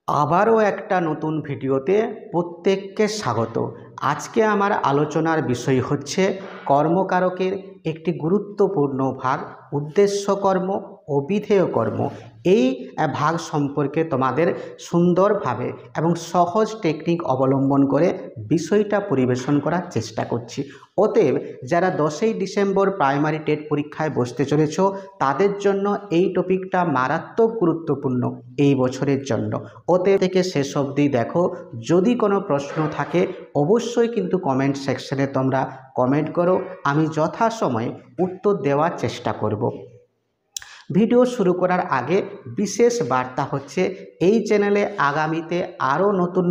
আবারও একটা নতুন ভিডিওতে প্রত্যেককে স্বাগত। আজকে আমার আলোচনার বিষয় হচ্ছে কর্মকারকের একটি গুরুত্বপূর্ণ ভাগ উদ্দেশ্য কর্ম ও বিধেয় কর্ম। এই ভাগ সম্পর্কে তোমাদের সুন্দরভাবে এবং সহজ টেকনিক অবলম্বন করে বিষয়টা পরিবেশন করার চেষ্টা করছি। অতএব যারা 10ই ডিসেম্বর প্রাইমারি টেট পরীক্ষায় বসতে চলেছ তাদের জন্য এই টপিকটা মারাত্মক গুরুত্বপূর্ণ এই বছরের জন্য। অতএব থেকে শেষ অবধি দেখো। যদি কোনো প্রশ্ন থাকে অবশ্যই কিন্তু কমেন্ট সেকশনে তোমরা কমেন্ট করো, আমি যথাসময়ে উত্তর দেওয়ার চেষ্টা করব। ভিডিও শুরু করার আগে বিশেষ বার্তা হচ্ছে এই চ্যানেলে আগামীতে আরও নতুন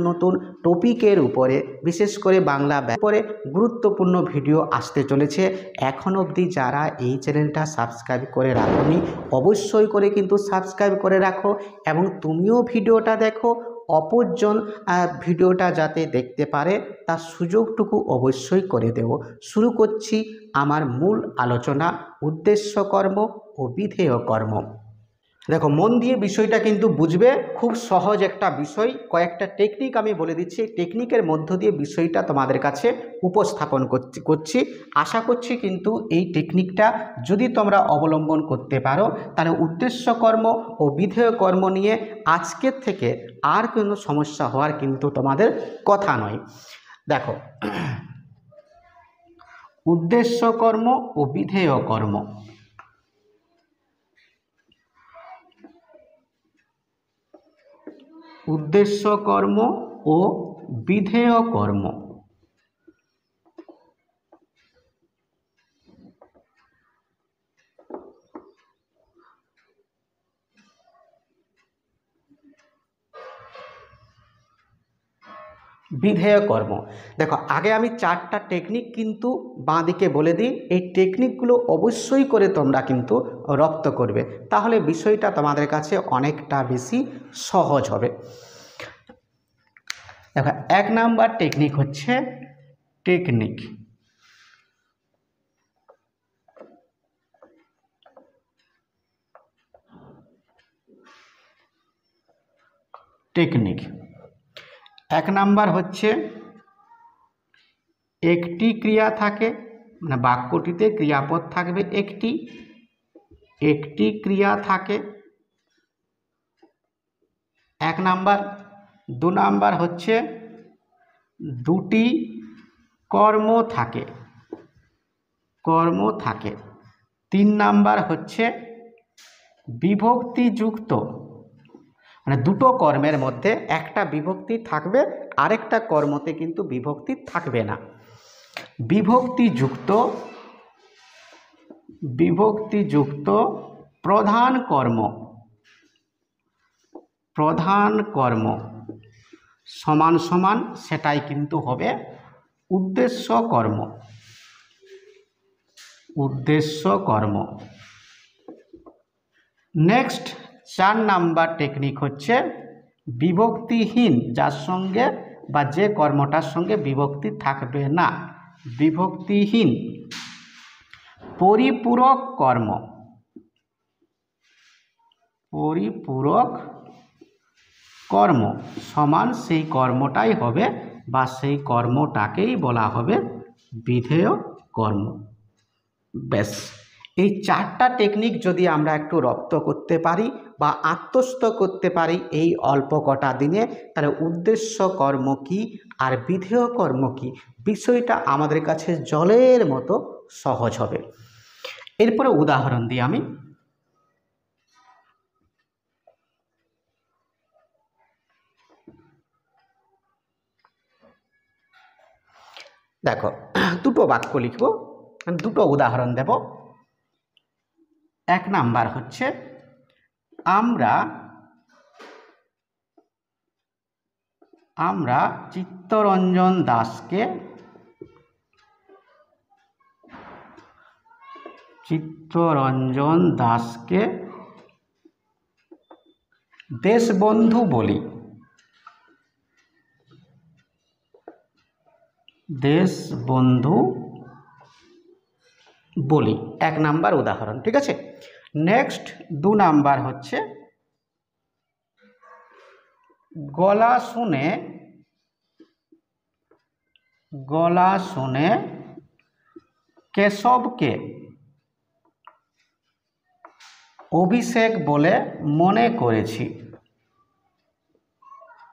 নতুন টপিকের উপরে বিশেষ করে বাংলা ব্যাপারে গুরুত্বপূর্ণ ভিডিও আসতে চলেছে। এখন অবধি যারা এই চ্যানেলটা সাবস্ক্রাইব করে রাখোনি অবশ্যই করে কিন্তু সাবস্ক্রাইব করে রাখো এবং তুমিও ভিডিওটা দেখো, অপরজন ভিডিওটা যাতে দেখতে পারে তার সুযোগটুকু অবশ্যই করে দেব। শুরু করছি আমার মূল আলোচনা, উদ্দেশ্য কর্ম ও বিধেয় কর্ম। দেখো, মন দিয়ে বিষয়টা কিন্তু বুঝবে, খুব সহজ একটা বিষয়। কয়েকটা টেকনিক আমি বলে দিচ্ছি, টেকনিকের মধ্য দিয়ে বিষয়টা তোমাদের কাছে উপস্থাপন করছি। আশা করছি কিন্তু এই টেকনিকটা যদি তোমরা অবলম্বন করতে পারো তাহলে উদ্দেশ্য কর্ম ও বিধেয় কর্ম নিয়ে আজকের থেকে আর কোনো সমস্যা হওয়ার কিন্তু তোমাদের কথা নয়। দেখো, উদ্দেশ্য কর্ম ও বিধেয় কর্ম। উদ্দেশ্য কর্ম ও বিধেয় কর্ম। বিধেয় কর্ম, দেখো আগে আমি 4টা টেকনিক কিন্তু বাঁদিকে বলে দিই। এই টেকনিকগুলো অবশ্যই করে তোমরা কিন্তু রপ্ত করবে, তাহলে বিষয়টা তোমাদের কাছে অনেকটা বেশি সহজ হবে। দেখো, 1 নাম্বার টেকনিক হচ্ছে টেকনিক টেকনিক 1 নাম্বার হচ্ছে একটি ক্রিয়া থাকে, মানে বাক্যটিতে ক্রিয়াপদ থাকবে একটি ক্রিয়া থাকে 1 নাম্বার। 2 নাম্বার হচ্ছে দুটি কর্ম থাকে 3 নাম্বার হচ্ছে বিভক্তিযুক্ত, মানে দুটো কর্মের মধ্যে একটা বিভক্তি থাকবে, আরেকটা কর্মতে কিন্তু বিভক্তি থাকবে না। বিভক্তিযুক্ত প্রধান কর্ম সমান সমান সেটাই কিন্তু হবে উদ্দেশ্য কর্ম। নেক্সট 4 নাম্বার টেকনিক হচ্ছে বিভক্তিহীন, যার সঙ্গে বা যে কর্মটার সঙ্গে বিভক্তি থাকবে না, বিভক্তিহীন পরিপূরক কর্ম সমান সেই কর্মটাই হবে বা সেই কর্মটাকেই বলা হবে বিধেয় কর্ম। ব্যাস, এই 4টা টেকনিক যদি আমরা একটু রপ্ত করতে পারি বা আত্মস্থ করতে পারি এই অল্প কটা দিনে, তাহলে উদ্দেশ্য কর্ম কি আর বিধেয় কর্ম কি বিষয়টা আমাদের কাছে জলের মতো সহজ হবে। এরপরে উদাহরণ দিই আমি। দেখো, দুটো বাক্য লিখব, দুটো উদাহরণ দেব। 1 নাম্বার হচ্ছে আমরা চিত্তরঞ্জন দাসকে দেশবন্ধু বলি। 1 নাম্বার উদাহরণ, ঠিক আছে। নেক্সট 2 নাম্বার হচ্ছে গলা শুনে কেশবকে অভিষেক বলে মনে করেছি।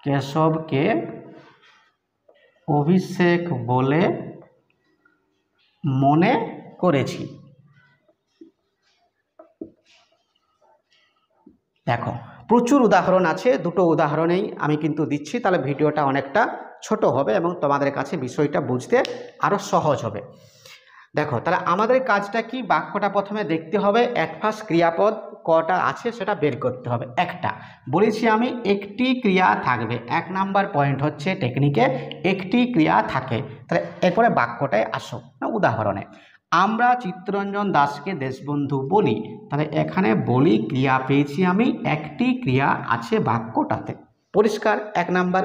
কেশবকে অভিষেক বলে মনে করেছি। দেখো প্রচুর উদাহরণ আছে, দুটো উদাহরণেই আমি কিন্তু দিচ্ছি, তাহলে ভিডিওটা অনেকটা ছোট হবে এবং তোমাদের কাছে বিষয়টা বুঝতে আরও সহজ হবে। দেখো তাহলে আমাদের কাজটা কি, বাক্যটা প্রথমে দেখতে হবে, অ্যাট ফার্স্ট ক্রিয়াপদ কটা আছে সেটা বের করতে হবে। একটা বলেছি আমি, একটি ক্রিয়া থাকবে। 1 নাম্বার পয়েন্ট হচ্ছে টেকনিকে একটি ক্রিয়া থাকে। তাহলে এরপরে বাক্যটায় আসো, উদাহরণে আমরা চিত্তরঞ্জন দাসকে দেশবন্ধু বলি। তাহলে এখানে বলি ক্রিয়া পেয়েছি আমি, একটি ক্রিয়া আছে বাক্যটাতে, পরিষ্কার 1 নাম্বার।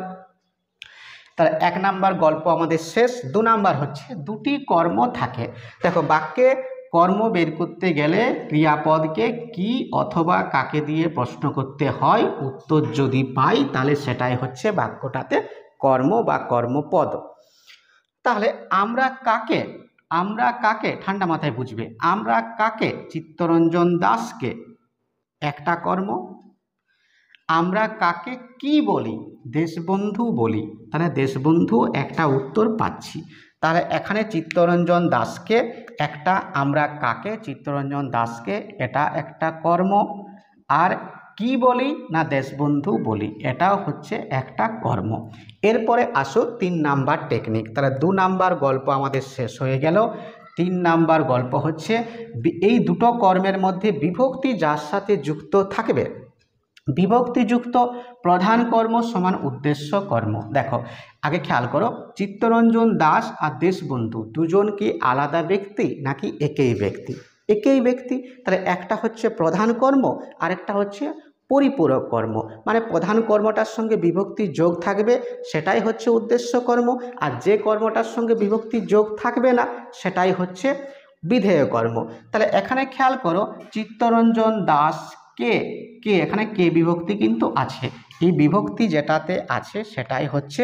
তাহলে 1 নাম্বার গল্প আমাদের শেষ। 2 নাম্বার হচ্ছে দুটি কর্ম থাকে। দেখো বাক্যে কর্ম বের করতে গেলে ক্রিয়াপদকে কি অথবা কাকে দিয়ে প্রশ্ন করতে হয়, উত্তর যদি পাই তাহলে সেটাই হচ্ছে বাক্যটাতে কর্ম বা কর্মপদ। তাহলে আমরা কাকে ঠান্ডা মাথায় বুঝবে, আমরা কাকে, চিত্তরঞ্জন দাসকে, একটা কর্ম। আমরা কাকে কি বলি, দেশবন্ধু বলি। তাহলে দেশবন্ধু একটা উত্তর পাচ্ছি। তাহলে এখানে চিত্তরঞ্জন দাসকে একটা, আমরা কাকে, চিত্তরঞ্জন দাসকে, এটা একটা কর্ম। আর কি বলি না দেশবন্ধু বলি, এটাও হচ্ছে একটা কর্ম। এরপরে আসো 3 নাম্বার টেকনিক। তাহলে 2 নাম্বার গল্প আমাদের শেষ হয়ে গেল। 3 নাম্বার গল্প হচ্ছে এই দুটো কর্মের মধ্যে বিভক্তি যার সাথে যুক্ত থাকবে, বিভক্তিযুক্ত প্রধান কর্ম সমান উদ্দেশ্য কর্ম। দেখো আগে খেয়াল করো, চিত্তরঞ্জন দাস আর দেশবন্ধু দুজন কি আলাদা ব্যক্তি নাকি একই ব্যক্তি? একই ব্যক্তি। তাহলে একটা হচ্ছে প্রধান কর্ম আর একটা হচ্ছে পরিপূরক কর্ম, মানে প্রধান কর্মটার সঙ্গে বিভক্তি যোগ থাকবে সেটাই হচ্ছে উদ্দেশ্য কর্ম, আর যে কর্মটার সঙ্গে বিভক্তি যোগ থাকবে না সেটাই হচ্ছে বিধেয় কর্ম। তাহলে এখানে খেয়াল করো, চিত্তরঞ্জন দাস কে, এখানে কে বিভক্তি কিন্তু আছে, এই বিভক্তি যেটাতে আছে সেটাই হচ্ছে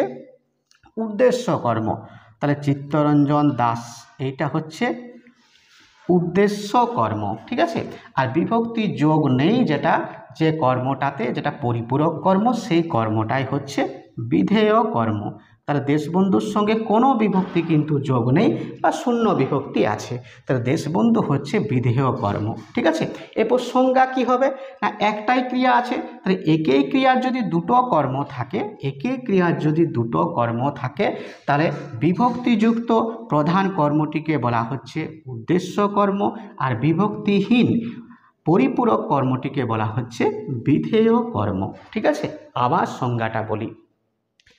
উদ্দেশ্য কর্ম। তাহলে চিত্তরঞ্জন দাস এইটা হচ্ছে উদ্দেশ্য কর্ম, ঠিক আছে। আর বিভক্তি যোগ নেই যেটা, যে কর্মটাতে, যেটা পরিপূরক কর্ম, সেই কর্মটাই হচ্ছে বিধেয় কর্ম। তাহলে দেশবন্ধুর সঙ্গে কোনো বিভক্তি কিন্তু যোগ নেই বা শূন্য বিভক্তি আছে, তাহলে দেশবন্ধু হচ্ছে বিধেয় কর্ম, ঠিক আছে। এরপর সংজ্ঞা কি হবে না, একটাই ক্রিয়া আছে, তাহলে একই ক্রিয়ার যদি দুটো কর্ম থাকে, একই ক্রিয়ার যদি দুটো কর্ম থাকে তাহলে বিভক্তিযুক্ত প্রধান কর্মটিকে বলা হচ্ছে উদ্দেশ্য কর্ম, আর বিভক্তিহীন পরিপূরক কর্মটিকে বলা হচ্ছে বিধেয় কর্ম, ঠিক আছে। আবার সংজ্ঞাটা বলি,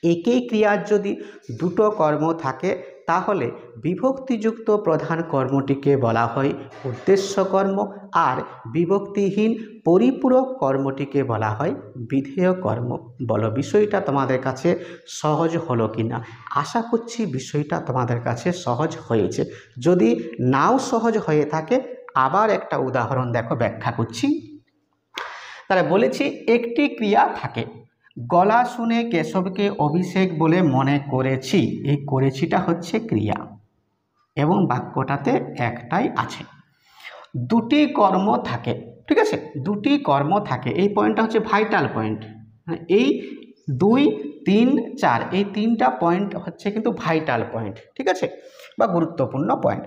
একই ক্রিয়ার যদি দুটো কর্ম থাকে তাহলে বিভক্তিযুক্ত প্রধান কর্মটিকে বলা হয় উদ্দেশ্য কর্ম, আর বিভক্তিহীন পরিপূরক কর্মটিকে বলা হয় বিধেয় কর্ম। বলো বিষয়টা তোমাদের কাছে সহজ হলো কি না? আশা করছি বিষয়টা তোমাদের কাছে সহজ হয়েছে। যদি নাও সহজ হয়ে থাকে আবার একটা উদাহরণ দেখো, ব্যাখ্যা করছি। তাহলে বলেছি একটি ক্রিয়া থাকে, গলা শুনে কেশবকে অভিষেক বলে মনে করেছি, এই করেছিটা হচ্ছে ক্রিয়া এবং বাক্যটাতে একটাই আছে। দুটি কর্ম থাকে, ঠিক আছে, দুটি কর্ম থাকে, এই পয়েন্টটা হচ্ছে ভাইটাল পয়েন্ট। এই 2, 3, 4 এই 3টা পয়েন্ট হচ্ছে কিন্তু ভাইটাল পয়েন্ট, ঠিক আছে, বা গুরুত্বপূর্ণ পয়েন্ট।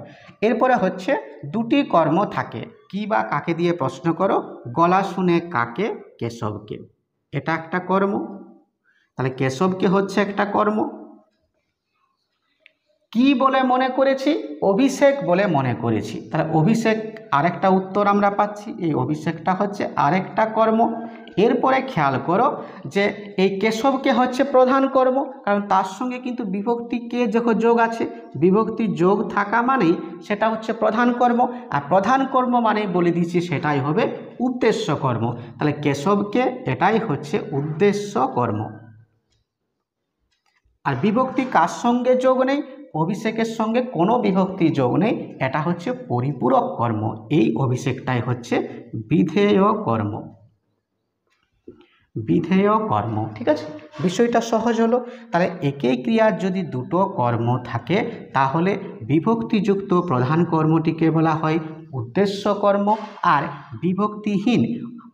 এরপরে হচ্ছে দুটি কর্ম থাকে, কি বা কাকে দিয়ে প্রশ্ন করো, গলা শুনে কাকে, কেশবকে, এটা একটা কর্ম। তাহলে কেশবকে হচ্ছে একটা কর্ম। কি বলে মনে করেছি, অভিষেক বলে মনে করেছি, তাহলে অভিষেক আরেকটা উত্তর আমরা পাচ্ছি, এই অভিষেকটা হচ্ছে আরেকটা কর্ম। এরপরে খেয়াল করো যে এই কেশবকে হচ্ছে প্রধান কর্ম, কারণ তার সঙ্গে কিন্তু বিভক্তি কে যখন যোগ আছে, বিভক্তি যোগ থাকা মানেই সেটা হচ্ছে প্রধান কর্ম, আর প্রধান কর্ম মানেই বলে দিচ্ছি সেটাই হবে উদ্দেশ্য কর্ম। তাহলে কেশবকে এটাই হচ্ছে উদ্দেশ্য কর্ম। আর বিভক্তি কার সঙ্গে যোগ নেই, অভিষেকের সঙ্গে কোনো বিভক্তি যোগ নেই, এটা হচ্ছে পরিপূরক কর্ম, এই অভিষেকটাই হচ্ছে বিধেয় কর্ম। বিধেয় কর্ম। ঠিক আছে, বিষয়টা সহজ হলো। তাহলে একই ক্রিয়ার যদি দুটো কর্ম থাকে তাহলে বিভক্তিযুক্ত প্রধান কর্মটিকে বলা হয় উদ্দেশ্য কর্ম, আর বিভক্তিহীন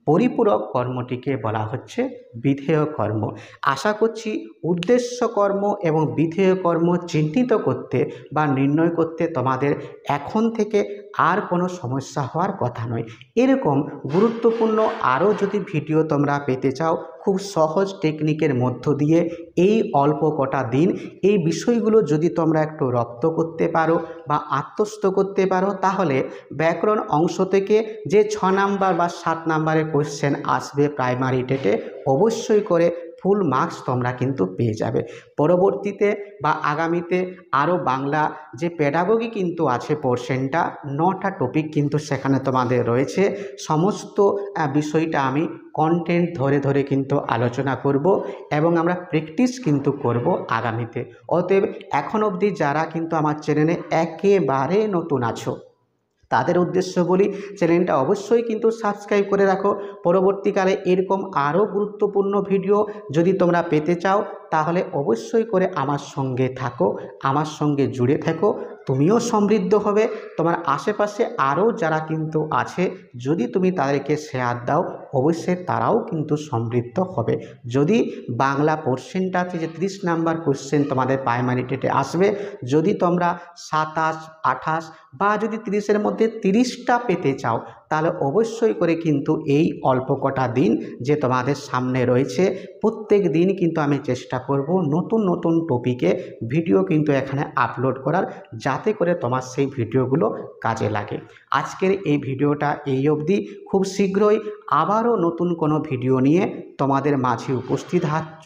পরিপূরক কর্মটিকে বলা হচ্ছে বিধেয় কর্ম। আশা করছি উদ্দেশ্য কর্ম এবং বিধেয় কর্ম চিহ্নিত করতে বা নির্ণয় করতে তোমাদের এখন থেকে আর কোনো সমস্যা হওয়ার কথা নয়। এরকম গুরুত্বপূর্ণ আরও যদি ভিডিও তোমরা পেতে চাও খুব সহজ টেকনিকের মধ্য দিয়ে এই অল্প কটা দিন এই বিষয়গুলো যদি তোমরা একটু রপ্ত করতে পারো বা আত্মস্থ করতে পারো, তাহলে ব্যাকরণ অংশ থেকে যে 6 নাম্বার বা 7 নাম্বারের কোশ্চেন আসবে প্রাইমারি টেটে, অবশ্যই করে ফুল মার্কস তোমরা কিন্তু পেয়ে যাবে। পরবর্তীতে বা আগামীতে আরও বাংলা যে পেডাগোগি কিন্তু আছে পোর্শনটা, 9টা টপিক কিন্তু সেখানে তোমাদের রয়েছে। সমস্ত বিষয়টা আমি কন্টেন্ট ধরে ধরে কিন্তু আলোচনা করব এবং আমরা প্র্যাকটিস কিন্তু করব আগামীতে। অতএব এখন অবধি যারা কিন্তু আমার চ্যানেলে একেবারে নতুন আছো তাদের উদ্দেশ্য বলি, চ্যানেলটা অবশ্যই কিন্তু সাবস্ক্রাইব করে রাখো। পরবর্তীকালে এরকম আরও গুরুত্বপূর্ণ ভিডিও যদি তোমরা পেতে চাও তাহলে অবশ্যই করে আমার সঙ্গে থাকো, আমার সঙ্গে জুড়ে থাকো। তুমিও সমৃদ্ধ হবে, তোমার আশেপাশে আরও যারা কিন্তু আছে যদি তুমি তাদেরকে শেয়ার দাও অবশ্যই তারাও কিন্তু সমৃদ্ধ হবে। যদি বাংলা পোর্শনটা আছে যে 30 নাম্বার কোশ্চেন তোমাদের প্রাইমারি টেটে আসবে, যদি তোমরা 27, 28 বা যদি 30-এর মধ্যে 30টা পেতে চাও তাহলে অবশ্যই করে কিন্তু এই অল্প কটা দিন যে তোমাদের সামনে রয়েছে প্রত্যেক দিন কিন্তু আমি চেষ্টা করব নতুন নতুন টপিকে ভিডিও কিন্তু এখানে আপলোড করার, যাতে করে তোমার সেই ভিডিওগুলো কাজে লাগে। আজকের এই ভিডিওটা এই অবধি। খুব শীঘ্রই আবারও নতুন কোনো ভিডিও নিয়ে তোমাদের মাঝে উপস্থিত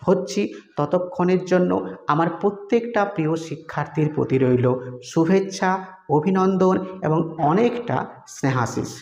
হচ্ছি। ততক্ষণের জন্য আমার প্রত্যেকটা প্রিয় শিক্ষার্থীর প্রতি রইল শুভেচ্ছা, অভিনন্দন এবং অনেকটা স্নেহাশিস।